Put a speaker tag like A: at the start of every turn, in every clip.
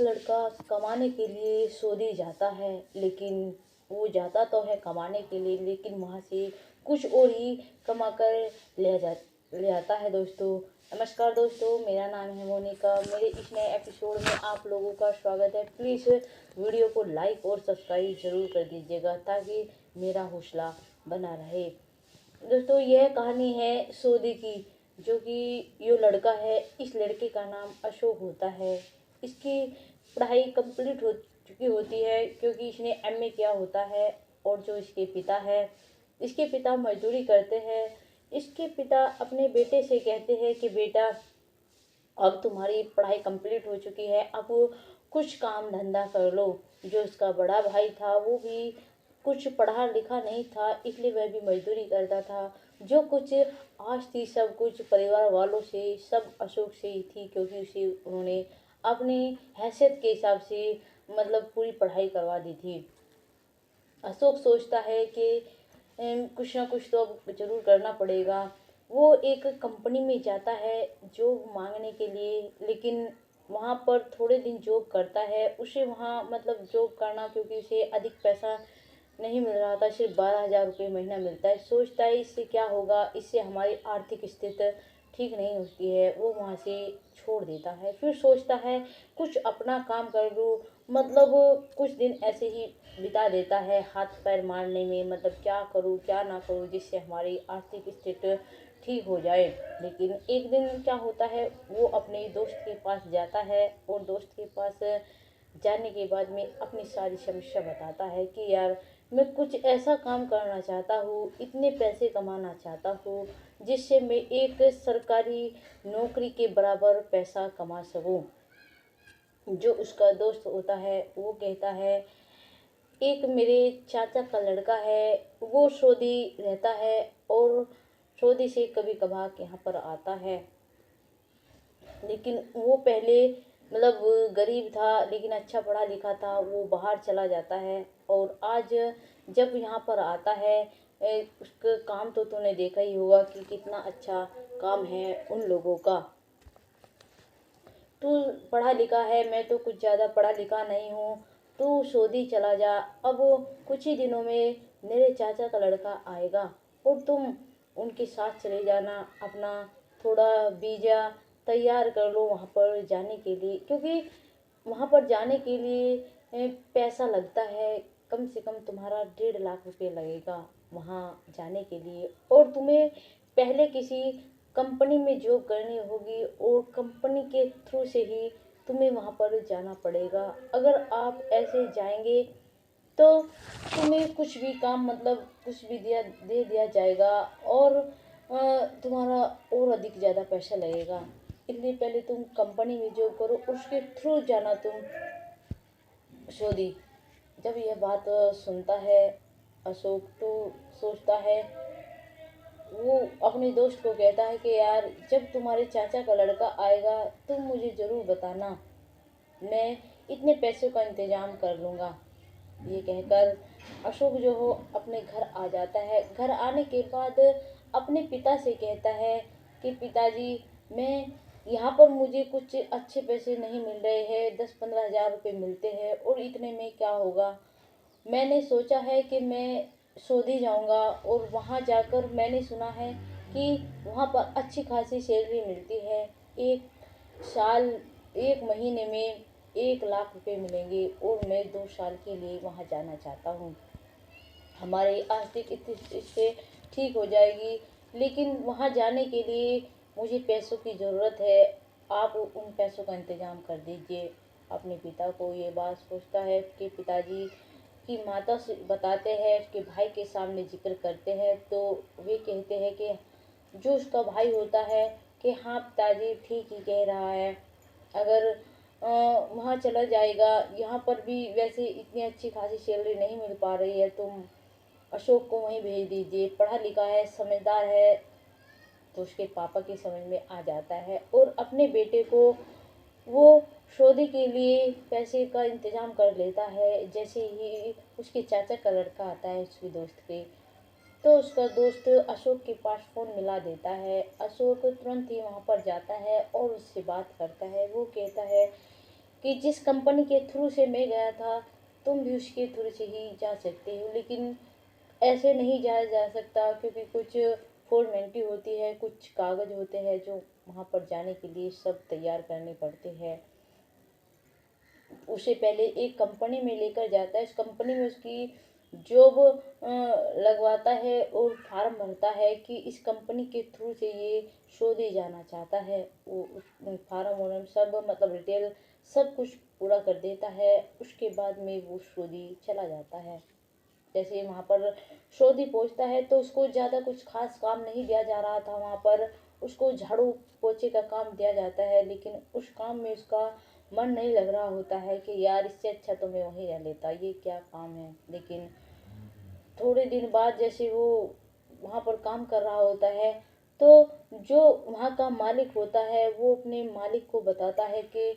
A: लड़का कमाने के लिए सऊदी जाता है, लेकिन वो जाता तो है कमाने के लिए, लेकिन वहाँ से कुछ और ही कमा कर ले आता है दोस्तों। नमस्कार दोस्तों, मेरा नाम है मोनिका। मेरे इस नए एपिसोड में आप लोगों का स्वागत है। प्लीज़ वीडियो को लाइक और सब्सक्राइब ज़रूर कर दीजिएगा ताकि मेरा हौसला बना रहे। दोस्तों, यह कहानी है सऊदी की, जो कि ये लड़का है, इस लड़के का नाम अशोक होता है। इसकी पढ़ाई कंप्लीट हो चुकी होती है क्योंकि इसने एमए किया होता है। और जो इसके पिता है, इसके पिता मजदूरी करते हैं। इसके पिता अपने बेटे से कहते हैं कि बेटा, अब तुम्हारी पढ़ाई कंप्लीट हो चुकी है, अब कुछ काम धंधा कर लो। जो उसका बड़ा भाई था वो भी कुछ पढ़ा लिखा नहीं था, इसलिए वह भी मजदूरी करता था। जो कुछ आज थी सब कुछ परिवार वालों से, सब अशोक से ही थी, क्योंकि उसे उन्होंने अपनी हैसियत के हिसाब से मतलब पूरी पढ़ाई करवा दी थी। अशोक सोचता है कि कुछ ना कुछ तो अब ज़रूर करना पड़ेगा। वो एक कंपनी में जाता है जॉब मांगने के लिए, लेकिन वहाँ पर थोड़े दिन जॉब करता है। उसे वहाँ मतलब जॉब करना, क्योंकि उसे अधिक पैसा नहीं मिल रहा था, सिर्फ 12,000 रुपये महीना मिलता है। सोचता है इससे क्या होगा, इससे हमारी आर्थिक स्थिति ठीक नहीं होती है। वो वहाँ से छोड़ देता है। फिर सोचता है कुछ अपना काम कर लूँ, मतलब कुछ दिन ऐसे ही बिता देता है हाथ पैर मारने में, मतलब क्या करूँ क्या ना करूँ जिससे हमारी आर्थिक स्थिति ठीक हो जाए। लेकिन एक दिन क्या होता है, वो अपने दोस्त के पास जाता है और दोस्त के पास जाने के बाद में अपनी सारी समस्या बताता है कि यार, मैं कुछ ऐसा काम करना चाहता हूँ, इतने पैसे कमाना चाहता हूँ जिससे मैं एक सरकारी नौकरी के बराबर पैसा कमा सकूँ। जो उसका दोस्त होता है वो कहता है, एक मेरे चाचा का लड़का है, वो सऊदी रहता है और सऊदी से कभी कभार यहाँ पर आता है। लेकिन वो पहले मतलब गरीब था, लेकिन अच्छा पढ़ा लिखा था। वो बाहर चला जाता है और आज जब यहाँ पर आता है, उसका काम तो तूने देखा ही होगा कि कितना अच्छा काम है उन लोगों का। तू पढ़ा लिखा है, मैं तो कुछ ज़्यादा पढ़ा लिखा नहीं हूँ। तू सऊदी चला जा, अब कुछ ही दिनों में मेरे चाचा का लड़का आएगा और तुम उनके साथ चले जाना। अपना थोड़ा वीज़ा तैयार कर लो वहाँ पर जाने के लिए, क्योंकि वहाँ पर जाने के लिए पैसा लगता है। कम से कम तुम्हारा 1.5 लाख रुपये लगेगा वहाँ जाने के लिए। और तुम्हें पहले किसी कंपनी में जॉब करनी होगी और कंपनी के थ्रू से ही तुम्हें वहाँ पर जाना पड़ेगा। अगर आप ऐसे जाएंगे तो तुम्हें कुछ भी काम मतलब कुछ भी दे दिया जाएगा और तुम्हारा और अधिक ज़्यादा पैसा लगेगा। इसलिए पहले तुम कंपनी में जॉब करो, उसके थ्रू जाना तुम सऊदी। जब यह बात सुनता है अशोक, तो सोचता है, वो अपने दोस्त को कहता है कि यार, जब तुम्हारे चाचा का लड़का आएगा तुम मुझे ज़रूर बताना, मैं इतने पैसों का इंतज़ाम कर लूँगा। ये कहकर अशोक जो हो अपने घर आ जाता है। घर आने के बाद अपने पिता से कहता है कि पिताजी, मैं यहाँ पर मुझे कुछ अच्छे पैसे नहीं मिल रहे हैं, 10-15 हज़ार रुपये मिलते हैं और इतने में क्या होगा। मैंने सोचा है कि मैं सऊदी जाऊंगा और वहाँ जाकर मैंने सुना है कि वहाँ पर अच्छी खासी सैलरी मिलती है। एक साल, एक महीने में 1 लाख रुपए मिलेंगे और मैं 2 साल के लिए वहाँ जाना चाहता हूँ। हमारी आर्थिक स्थिति इससे ठीक हो जाएगी, लेकिन वहाँ जाने के लिए मुझे पैसों की ज़रूरत है। आप उन पैसों का इंतज़ाम कर दीजिए। अपने पिता को ये बात सोचता है कि पिताजी की माता से बताते हैं, उसके भाई के सामने जिक्र करते हैं, तो वे कहते हैं कि जो उसका भाई होता है कि हाँ पिताजी ठीक ही कह रहा है। अगर वहाँ चला जाएगा, यहाँ पर भी वैसे इतनी अच्छी खासी सैलरी नहीं मिल पा रही है, तुम अशोक को वहीं भेज दीजिए। पढ़ा लिखा है, समझदार है। तो उसके पापा की समझ में आ जाता है और अपने बेटे को वो शादी के लिए पैसे का इंतज़ाम कर लेता है। जैसे ही उसके चाचा का लड़का आता है उसके दोस्त के, तो उसका दोस्त अशोक के पास फ़ोन मिला देता है। अशोक तुरंत ही वहाँ पर जाता है और उससे बात करता है। वो कहता है कि जिस कंपनी के थ्रू से मैं गया था तुम भी उसके थ्रू से ही जा सकते हो, लेकिन ऐसे नहीं जाया जा सकता क्योंकि कुछ फॉर्मेलिटी होती है, कुछ कागज़ होते हैं जो वहाँ पर जाने के लिए सब तैयार करने पड़ते हैं। उसे पहले एक कंपनी में लेकर जाता है, इस कंपनी में उसकी जॉब लगवाता है और फार्म भरता है कि इस कंपनी के थ्रू से ये सऊदी जाना चाहता है। वो उस फार्म वार्म सब मतलब डिटेल सब कुछ पूरा कर देता है। उसके बाद में वो सऊदी चला जाता है। जैसे वहाँ पर सऊदी पहुँचता है तो उसको ज़्यादा कुछ खास काम नहीं दिया जा रहा था। वहाँ पर उसको झाड़ू पोछे का काम दिया जाता है, लेकिन उस काम में उसका मन नहीं लग रहा होता है कि यार इससे अच्छा तो मैं वहीं रह लेता, ये क्या काम है। लेकिन थोड़े दिन बाद जैसे वो वहाँ पर काम कर रहा होता है तो जो वहाँ का मालिक होता है वो अपने मालिक को बताता है कि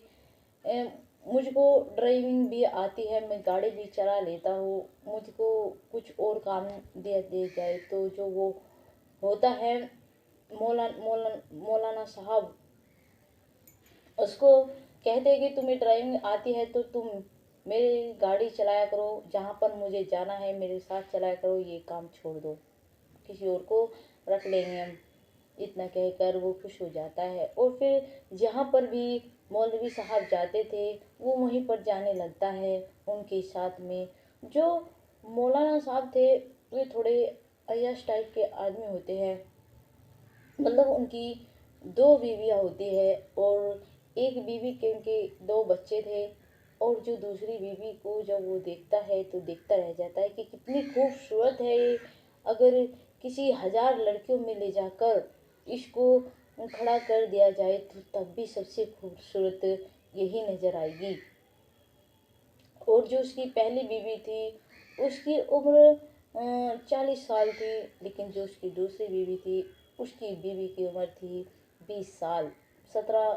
A: "ए, मुझको ड्राइविंग भी आती है, मैं गाड़ी भी चला लेता हूँ, मुझको कुछ और काम दे जाए।" तो जो वो होता है मौलाना साहब उसको कहते हैं कि तुम्हें ड्राइविंग आती है तो तुम मेरी गाड़ी चलाया करो, जहाँ पर मुझे जाना है मेरे साथ चलाया करो, ये काम छोड़ दो, किसी और को रख लेंगे हम। इतना कहकर वो खुश हो जाता है और फिर जहाँ पर भी मौलवी साहब जाते थे वो वहीं पर जाने लगता है उनके साथ में। जो मौलाना साहब थे वे थोड़े अय्याश टाइप के आदमी होते हैं, मतलब उनकी दो बीवियाँ होती है और एक बीवी के उनके दो बच्चे थे। और जो दूसरी बीवी को जब वो देखता है तो देखता रह जाता है कि कितनी खूबसूरत है ये, अगर किसी 1000 लड़कियों में ले जाकर इसको खड़ा कर दिया जाए तो तब भी सबसे खूबसूरत यही नज़र आएगी। और जो उसकी पहली बीवी थी उसकी उम्र 40 साल थी, लेकिन जो उसकी दूसरी बीवी थी उसकी बीवी की उम्र थी 20 साल, 17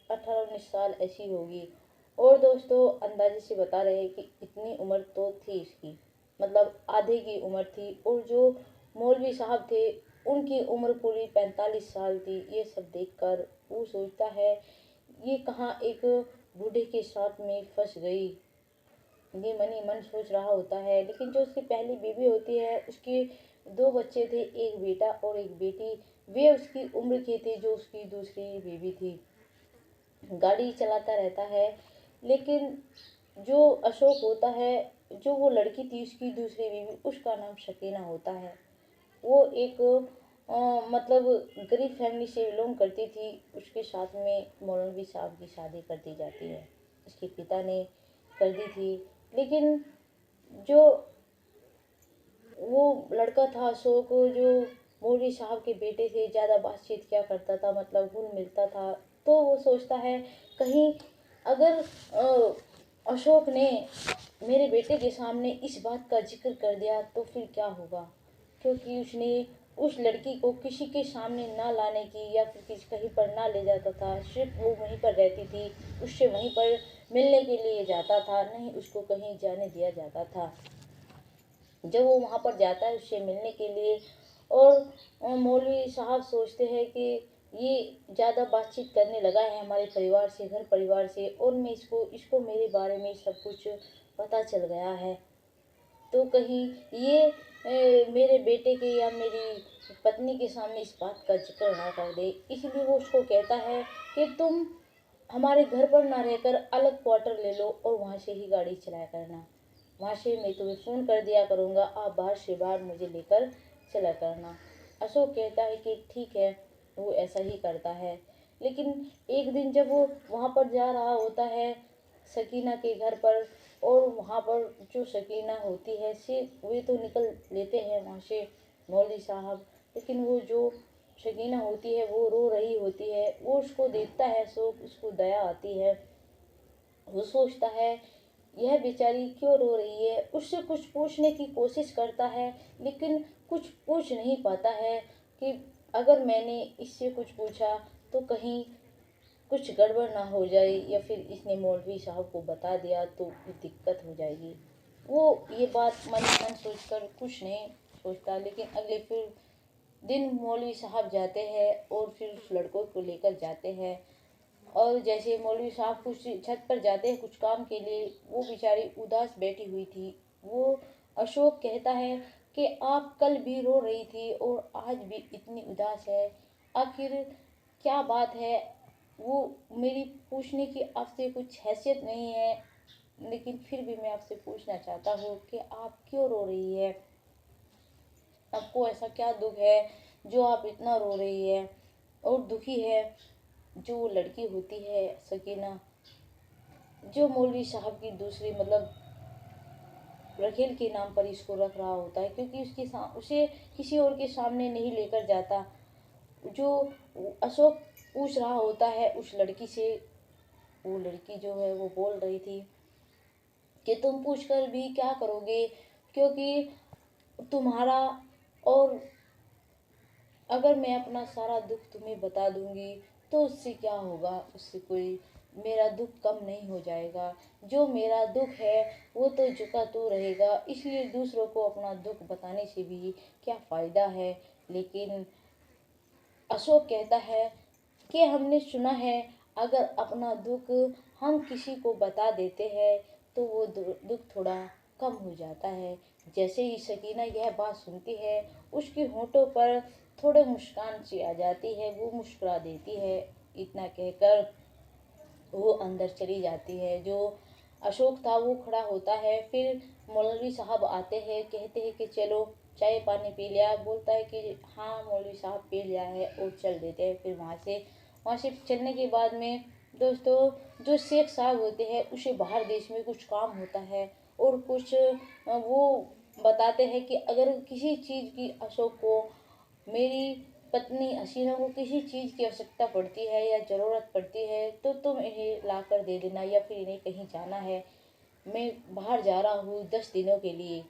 A: 18 19 साल ऐसी होगी। और दोस्तों अंदाजे से बता रहे हैं कि इतनी उम्र तो थी इसकी, मतलब आधे की उम्र थी। और जो मौलवी साहब थे उनकी उम्र पूरी 45 साल थी। ये सब देखकर वो सोचता है ये कहाँ एक बूढ़े के साथ में फंस गई, ये मन ही मन सोच रहा होता है। लेकिन जो उसकी पहली बीवी होती है उसके दो बच्चे थे, एक बेटा और एक बेटी, वे उसकी उम्र के थे जो उसकी दूसरी बीवी थी। गाड़ी चलाता रहता है, लेकिन जो अशोक होता है, जो वो लड़की थी उसकी दूसरी बीवी, उसका नाम शकीना होता है। वो एक मतलब गरीब फैमिली से बिलोंग करती थी। उसके साथ में मौलवी साहब की शादी कर दी जाती है, उसके पिता ने कर दी थी। लेकिन जो वो लड़का था अशोक, जो मौलवी साहब के बेटे से ज़्यादा बातचीत क्या करता था, मतलब घुल मिलता था। तो वो सोचता है कहीं अगर अशोक ने मेरे बेटे के सामने इस बात का जिक्र कर दिया तो फिर क्या होगा, क्योंकि उसने उस लड़की को किसी के सामने ना लाने की या फिर किसी कहीं पर ना ले जाता था, सिर्फ वो वहीं पर रहती थी, उससे वहीं पर मिलने के लिए जाता था, नहीं उसको कहीं जाने दिया जाता था। जब वो वहाँ पर जाता है उससे मिलने के लिए, और मौलवी साहब सोचते हैं कि ये ज़्यादा बातचीत करने लगा है हमारे परिवार से, घर परिवार से, और मैं इसको इसको मेरे बारे में सब कुछ पता चल गया है, तो कहीं ये मेरे बेटे के या मेरी पत्नी के सामने इस बात का जिक्र ना कर दे। इसलिए वो उसको कहता है कि तुम हमारे घर पर ना रहकर अलग क्वार्टर ले लो और वहाँ से ही गाड़ी चलाया करना, वहाँ से मैं तुम्हें फ़ोन कर दिया करूँगा, आप बाहर से बाहर मुझे लेकर चला करना। अशोक कहता है कि ठीक है, वो ऐसा ही करता है। लेकिन एक दिन जब वो वहाँ पर जा रहा होता है सकीना के घर पर, और वहाँ पर जो सकीना होती है से वे तो निकल लेते हैं वहाँ से मौलवी साहब, लेकिन वो जो सकीना होती है वो रो रही होती है। वो उसको देखता है अशोक, उसको दया आती है। वो सोचता है यह बेचारी क्यों रो रही है, उससे कुछ पूछने की कोशिश करता है, लेकिन कुछ पूछ नहीं पाता है कि अगर मैंने इससे कुछ पूछा तो कहीं कुछ गड़बड़ ना हो जाए, या फिर इसने मौलवी साहब को बता दिया तो दिक्कत हो जाएगी। वो ये बात मन ही मन सोचकर कुछ नहीं सोचता। लेकिन अगले फिर दिन मौलवी साहब जाते हैं और फिर उस लड़कों को लेकर जाते हैं और जैसे मौलवी साहब कुछ छत पर जाते हैं कुछ काम के लिए, वो बेचारी उदास बैठी हुई थी। वो अशोक कहता है कि आप कल भी रो रही थी और आज भी इतनी उदास है, आखिर क्या बात है। वो मेरी पूछने की आपसे कुछ हैसियत नहीं है, लेकिन फिर भी मैं आपसे पूछना चाहता हूँ कि आप क्यों रो रही है, आपको ऐसा क्या दुख है जो आप इतना रो रही है और दुखी है। जो वो लड़की होती है सकीना, जो मौलवी साहब की दूसरी मतलब रखेल के नाम पर इसको रख रहा होता है, क्योंकि उसे किसी और के सामने नहीं लेकर जाता। जो अशोक पूछ रहा होता है उस लड़की से, वो लड़की जो है वो बोल रही थी कि तुम पूछकर भी क्या करोगे, क्योंकि तुम्हारा, और अगर मैं अपना सारा दुख तुम्हें बता दूंगी तो उससे क्या होगा, उससे कोई मेरा दुख कम नहीं हो जाएगा। जो मेरा दुख है वो तो झुका तो रहेगा, इसलिए दूसरों को अपना दुख बताने से भी क्या फ़ायदा है। लेकिन अशोक कहता है कि हमने सुना है अगर अपना दुख हम किसी को बता देते हैं तो वो दुख थोड़ा कम हो जाता है। जैसे ही सकीना यह बात सुनती है उसके होठों पर थोड़े मुस्कान सी आ जाती है, वो मुस्कुरा देती है। इतना कहकर वो अंदर चली जाती है। जो अशोक था वो खड़ा होता है, फिर मौलवी साहब आते हैं, कहते हैं कि चलो चाय पानी पी लिया, बोलता है कि हाँ मौलवी साहब पी लिया है, और चल देते हैं। फिर वहाँ से चलने के बाद में दोस्तों, जो शेख साहब होते हैं उसे बाहर देश में कुछ काम होता है, और कुछ वो बताते हैं कि अगर किसी चीज़ की अशोक को, मेरी पत्नी हसीना को किसी चीज़ की आवश्यकता पड़ती है या ज़रूरत पड़ती है तो तुम इन्हें ला कर दे देना, या फिर इन्हें कहीं जाना है, मैं बाहर जा रहा हूँ 10 दिनों के लिए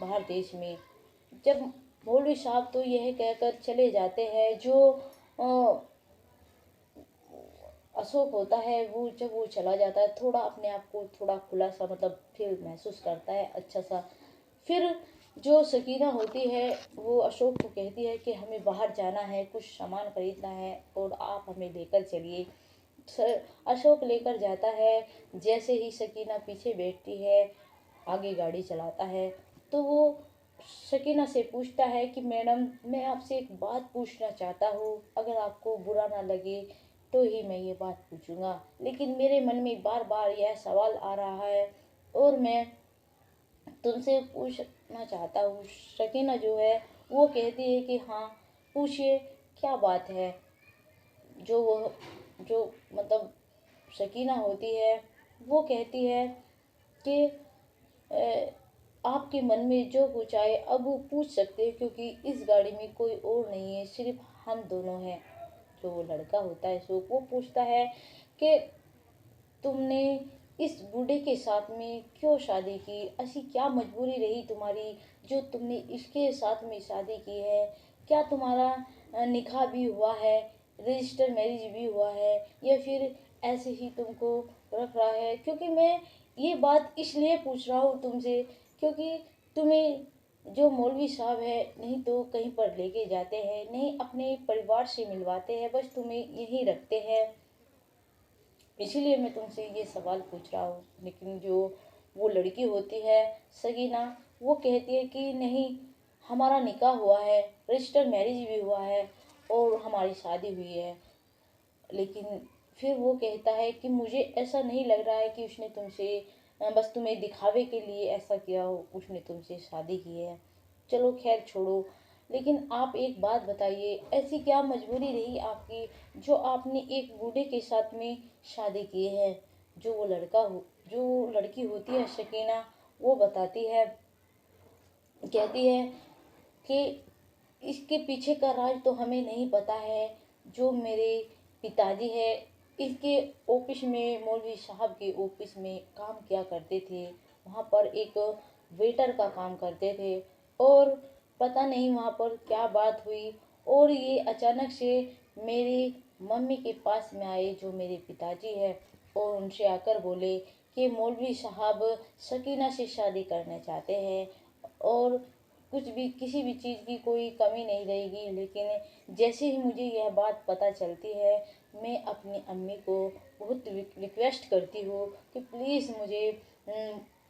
A: बाहर देश में। जब मौलवी साहब तो यह कहकर चले जाते हैं, जो अशोक होता है वो जब वो चला जाता है थोड़ा अपने आप को थोड़ा खुला सा मतलब फील महसूस करता है, अच्छा सा। फिर जो सकीना होती है वो अशोक को कहती है कि हमें बाहर जाना है, कुछ सामान खरीदना है और आप हमें लेकर चलिए। अशोक लेकर जाता है। जैसे ही सकीना पीछे बैठती है, आगे गाड़ी चलाता है, तो वो सकीना से पूछता है कि मैडम मैं आपसे एक बात पूछना चाहता हूँ, अगर आपको बुरा ना लगे तो ही मैं ये बात पूछूंगा, लेकिन मेरे मन में बार बार यह सवाल आ रहा है और मैं तुमसे पूछना चाहता हूँ। सकीना जो है वो कहती है कि हाँ पूछिए क्या बात है। जो वो जो मतलब सकीना होती है वो कहती है कि आपके मन में जो कुछ आए अब वो पूछ सकते हैं, क्योंकि इस गाड़ी में कोई और नहीं है, सिर्फ हम दोनों हैं। जो वो लड़का होता है सो वो पूछता है कि तुमने इस बूढ़े के साथ में क्यों शादी की, ऐसी क्या मजबूरी रही तुम्हारी जो तुमने इसके साथ में शादी की है। क्या तुम्हारा निकाह भी हुआ है, रजिस्टर मैरिज भी हुआ है, या फिर ऐसे ही तुमको रख रहा है। क्योंकि मैं ये बात इसलिए पूछ रहा हूँ तुमसे, क्योंकि तुम्हें जो मौलवी साहब है नहीं तो कहीं पर लेके जाते हैं, नहीं अपने परिवार से मिलवाते हैं, बस तुम्हें यहीं रखते हैं, इसीलिए मैं तुमसे ये सवाल पूछ रहा हूँ। लेकिन जो वो लड़की होती है सगीना, वो कहती है कि नहीं, हमारा निकाह हुआ है, रजिस्टर मैरिज भी हुआ है और हमारी शादी हुई है। लेकिन फिर वो कहता है कि मुझे ऐसा नहीं लग रहा है कि उसने तुमसे बस तुम्हें दिखावे के लिए ऐसा किया हो, उसने तुमसे शादी की है। चलो खैर छोड़ो, लेकिन आप एक बात बताइए, ऐसी क्या मजबूरी रही आपकी जो आपने एक बूढ़े के साथ में शादी की है। जो वो लड़का हो जो लड़की होती है शकीना, वो बताती है, कहती है कि इसके पीछे का राज तो हमें नहीं पता है। जो मेरे पिताजी है इसके ऑफिस में, मौलवी साहब के ऑफिस में काम किया करते थे, वहाँ पर एक वेटर का काम करते थे, और पता नहीं वहाँ पर क्या बात हुई और ये अचानक से मेरी मम्मी के पास में आए जो मेरे पिताजी है, और उनसे आकर बोले कि मौलवी साहब सकीना से शादी करना चाहते हैं, और कुछ भी किसी भी चीज़ की कोई कमी नहीं रहेगी। लेकिन जैसे ही मुझे यह बात पता चलती है मैं अपनी अम्मी को बहुत रिक्वेस्ट करती हूँ कि प्लीज़ मुझे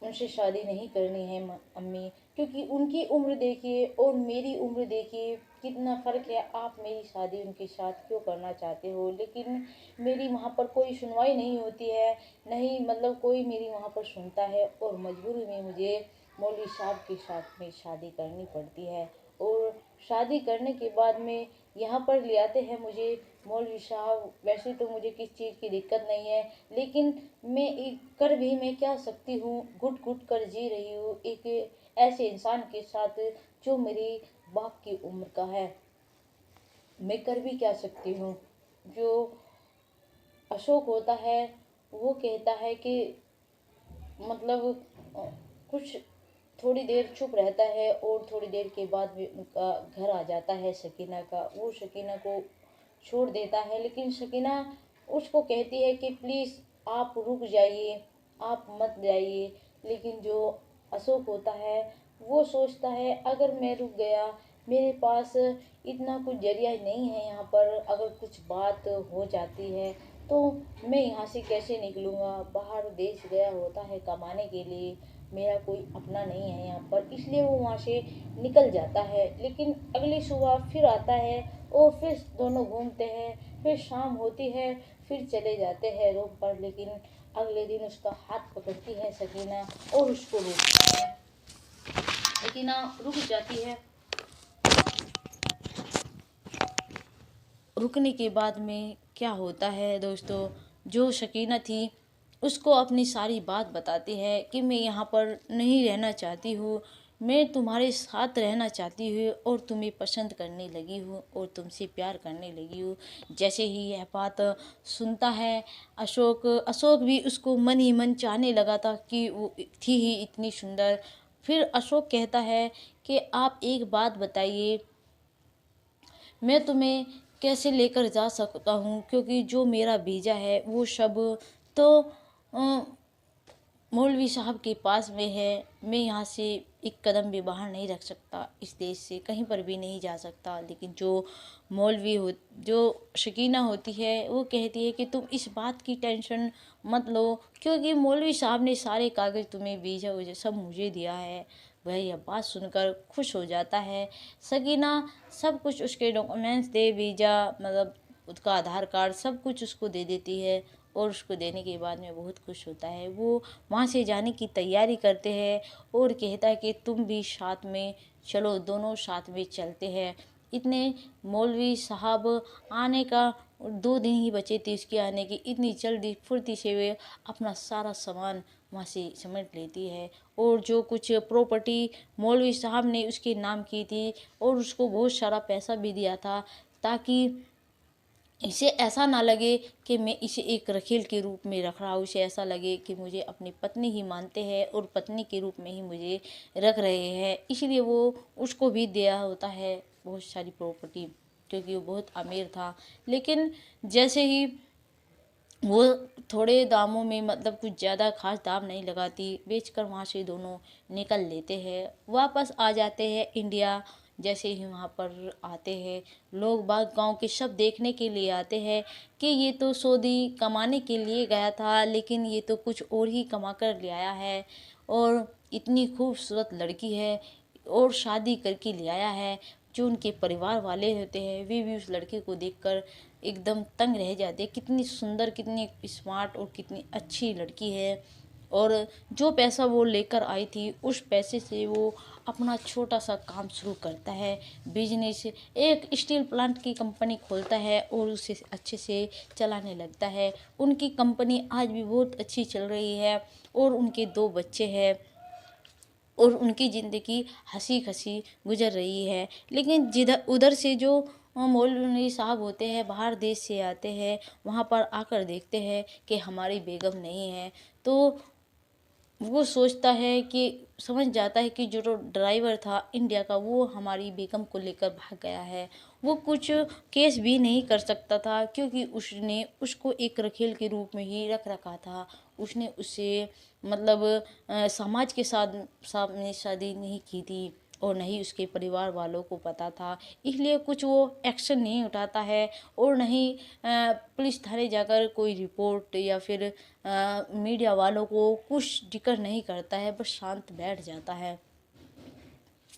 A: उनसे शादी नहीं करनी है अम्मी, क्योंकि उनकी उम्र देखिए और मेरी उम्र देखिए कितना फ़र्क है। आप मेरी शादी उनके साथ क्यों करना चाहते हो? लेकिन मेरी वहाँ पर कोई सुनवाई नहीं होती है, नहीं मतलब कोई मेरी वहाँ पर सुनता है, और मजबूरी में मुझे मौलवी साहब के साथ में शादी करनी पड़ती है। और शादी करने के बाद में यहाँ पर ले आते हैं मुझे मौलवी साहब। वैसे तो मुझे किस चीज़ की दिक्कत नहीं है, लेकिन मैं एक कर भी मैं क्या सकती हूँ, घुट घुट कर जी रही हूँ एक ऐसे इंसान के साथ जो मेरी बाप की उम्र का है। मैं कर भी क्या सकती हूँ। जो अशोक होता है वो कहता है कि मतलब कुछ थोड़ी देर चुप रहता है और थोड़ी देर के बाद भी उनका घर आ जाता है सकीना का। वो सकीना को छोड़ देता है, लेकिन सकीना उसको कहती है कि प्लीज़ आप रुक जाइए, आप मत जाइए। लेकिन जो अशोक होता है वो सोचता है अगर मैं रुक गया, मेरे पास इतना कुछ जरिया नहीं है यहाँ पर, अगर कुछ बात हो जाती है तो मैं यहाँ से कैसे निकलूँगा। बाहर देश गया होता है कमाने के लिए, मेरा कोई अपना नहीं है यहाँ पर, इसलिए वो वहाँ से निकल जाता है। लेकिन अगली सुबह फिर आता है और फिर दोनों घूमते हैं, फिर शाम होती है, फिर चले जाते हैं रूम पर। लेकिन अगले दिन उसका हाथ पकड़ती है सकीना और उसको रोकती है। सकीना रुक जाती है। रुकने के बाद में क्या होता है दोस्तों, जो शकीना थी उसको अपनी सारी बात बताती है कि मैं यहाँ पर नहीं रहना चाहती हूँ, मैं तुम्हारे साथ रहना चाहती हूँ और तुम्हें पसंद करने लगी हूँ और तुमसे प्यार करने लगी हूँ। जैसे ही यह बात सुनता है अशोक, अशोक भी उसको मन ही मन चाहने लगा था कि वो थी ही इतनी सुंदर। फिर अशोक कहता है कि आप एक बात बताइए, मैं तुम्हें कैसे लेकर जा सकता हूँ, क्योंकि जो मेरा भेजा है वो सब तो अ, मौलवी साहब के पास में है। मैं यहाँ से एक कदम भी बाहर नहीं रख सकता, इस देश से कहीं पर भी नहीं जा सकता। लेकिन जो मौलवी हो, जो शकीना होती है वो कहती है कि तुम इस बात की टेंशन मत लो, क्योंकि मौलवी साहब ने सारे कागज़ तुम्हें भेजा हुआ सब मुझे दिया है। वह यह बात सुनकर खुश हो जाता है। सकीना सब कुछ उसके डॉक्यूमेंट्स दे, वीज़ा मतलब उसका आधार कार्ड सब कुछ उसको दे देती है, और उसको देने के बाद में बहुत खुश होता है। वो वहाँ से जाने की तैयारी करते हैं और कहता है कि तुम भी साथ में चलो, दोनों साथ में चलते हैं। इतने मौलवी साहब आने का 2 दिन ही बचे थे उसके आने की, इतनी जल्दी फुर्ती से वे अपना सारा सामान वहाँ से समेट लेती है। और जो कुछ प्रॉपर्टी मौलवी साहब ने उसके नाम की थी और उसको बहुत सारा पैसा भी दिया था, ताकि इसे ऐसा ना लगे कि मैं इसे एक रखेल के रूप में रख रहा हूँ, इसे ऐसा लगे कि मुझे अपनी पत्नी ही मानते हैं और पत्नी के रूप में ही मुझे रख रहे हैं। इसलिए वो उसको भी दिया होता है बहुत सारी प्रॉपर्टी, क्योंकि वो बहुत अमीर था। लेकिन जैसे ही वो थोड़े दामों में मतलब कुछ ज़्यादा खास दाम नहीं लगाती, बेचकर वहाँ से दोनों निकल लेते हैं, वापस आ जाते हैं इंडिया। जैसे ही वहाँ पर आते हैं, लोग बाग गांव के सब देखने के लिए आते हैं कि ये तो सऊदी कमाने के लिए गया था, लेकिन ये तो कुछ और ही कमा कर ले आया है, और इतनी खूबसूरत लड़की है और शादी करके ले आया है। जो उनके परिवार वाले होते हैं वे भी उस लड़के को देखकर एकदम तंग रह जाते हैं, कितनी सुंदर, कितनी स्मार्ट और कितनी अच्छी लड़की है। और जो पैसा वो लेकर आई थी उस पैसे से वो अपना छोटा सा काम शुरू करता है, बिजनेस, एक स्टील प्लांट की कंपनी खोलता है और उसे अच्छे से चलाने लगता है। उनकी कंपनी आज भी बहुत अच्छी चल रही है और उनके 2 बच्चे हैं और उनकी ज़िंदगी हंसी खसी गुजर रही है। लेकिन जिधर उधर से जो मौलवी साहब होते हैं बाहर देश से आते हैं, वहाँ पर आकर देखते हैं कि हमारी बेगम नहीं है, तो वो सोचता है कि समझ जाता है कि जो ड्राइवर था इंडिया का वो हमारी बेगम को लेकर भाग गया है। वो कुछ केस भी नहीं कर सकता था, क्योंकि उसने उसको एक रखेल के रूप में ही रख रखा था। उसने उससे मतलब समाज के साथ सामने शादी नहीं की थी, और नहीं उसके परिवार वालों को पता था, इसलिए कुछ वो एक्शन नहीं उठाता है और नहीं पुलिस थाने जाकर कोई रिपोर्ट या फिर मीडिया वालों को कुछ जिक्र नहीं करता है, बस शांत बैठ जाता है।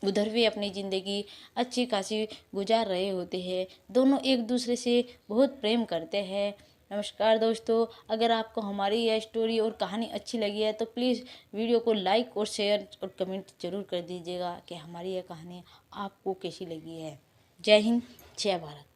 A: उधर वे अपनी ज़िंदगी अच्छी खासी गुजार रहे होते हैं। दोनों एक दूसरे से बहुत प्रेम करते हैं। नमस्कार दोस्तों, अगर आपको हमारी यह स्टोरी और कहानी अच्छी लगी है तो प्लीज़ वीडियो को लाइक और शेयर और कमेंट ज़रूर कर दीजिएगा कि हमारी यह कहानी आपको कैसी लगी है। जय हिंद, जय भारत।